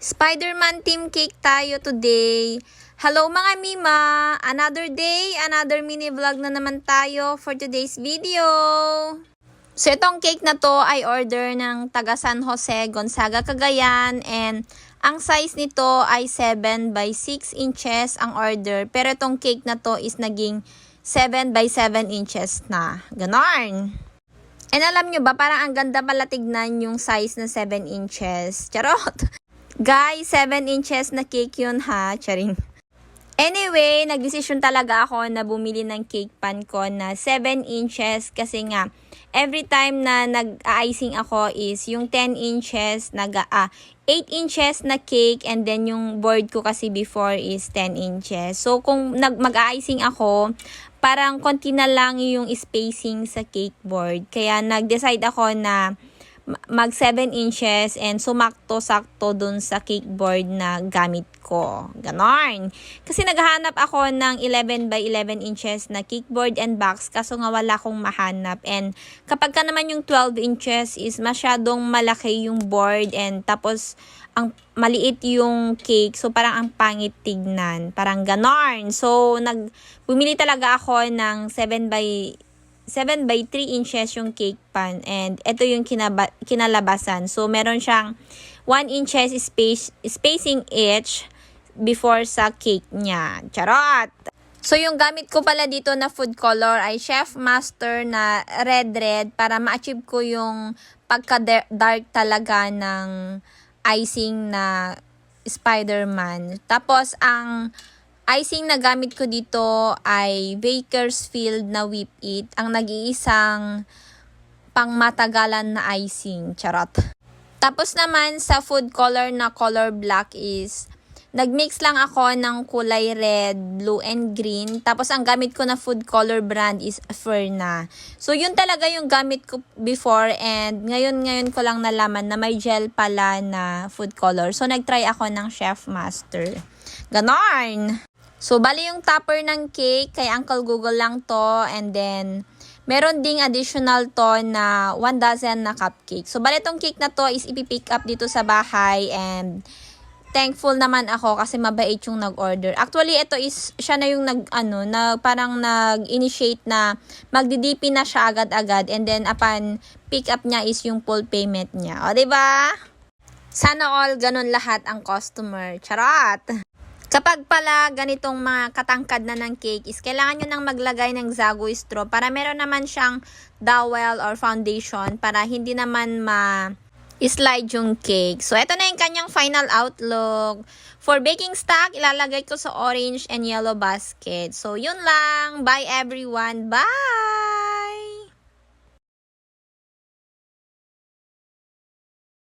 Spider-Man team cake tayo today. Hello mga Mima! Another day, another mini vlog na naman tayo for today's video. So itong cake na to ay order ng taga San Jose, Gonzaga, Cagayan. And ang size nito ay 7 by 6 inches ang order. Pero itong cake na to is naging 7 by 7 inches na. Ganon. And alam nyo ba, parang ang ganda pala tignan yung size na 7 inches. Charot! Guys, 7 inches na cake yun ha. Charing. Anyway, nagdesisyon talaga ako na bumili ng cake pan ko na 7 inches kasi nga, every time na nag-icing ako is yung 10 inches, 8 inches na cake and then yung board ko kasi before is 10 inches. So, kung mag-icing ako, parang konti na lang yung spacing sa cake board. Kaya nag-decide ako na mag 7 inches and sumakto-sakto dun sa cake board na gamit ko. Ganon. Kasi naghahanap ako ng 11 by 11 inches na cake board and box kaso nga wala akong mahanap. And kapag ka naman yung 12 inches is masyadong malaki yung board and tapos ang maliit yung cake. So parang ang pangit tignan. Parang ganon. So bumili talaga ako ng 7 by 3 inches yung cake pan and ito yung kinalabasan. So, meron siyang 1 inches spacing each before sa cake niya. Charot! So, yung gamit ko pala dito na food color ay Chef Master na red para ma-achieve ko yung pagka-dark talaga ng icing na Spider-Man. Tapos, ang icing na gamit ko dito ay Bakersfield na Whip It. Ang nag-iisang pangmatagalan na icing. Charot. Tapos naman sa food color na color black is nagmix lang ako ng kulay red, blue, and green. Tapos ang gamit ko na food color brand is Ferna. So yun talaga yung gamit ko before and ngayon ko lang nalaman na may gel pala na food color. So nagtry ako ng Chef Master. Ganon! So, bali yung topper ng cake, kay Uncle Google lang to. And then, meron ding additional to na 1 dozen na cupcake. So, bali itong cake na to is ipipick up dito sa bahay. And, thankful naman ako kasi mabait yung nag-order. Actually, ito is, siya na yung parang nag-initiate na magdidipi na siya agad-agad. And then, upon pick up niya is yung full payment niya. O, diba? Sana all ganun lahat ang customer. Charot! Kapag pala ganitong mga katangkad na ng cake is kailangan nyo nang maglagay ng Zago straw para meron naman siyang dowel or foundation para hindi naman ma-slide yung cake. So, ito na yung kanyang final outlook. For baking stock, ilalagay ko sa orange and yellow basket. So, yun lang. Bye everyone. Bye!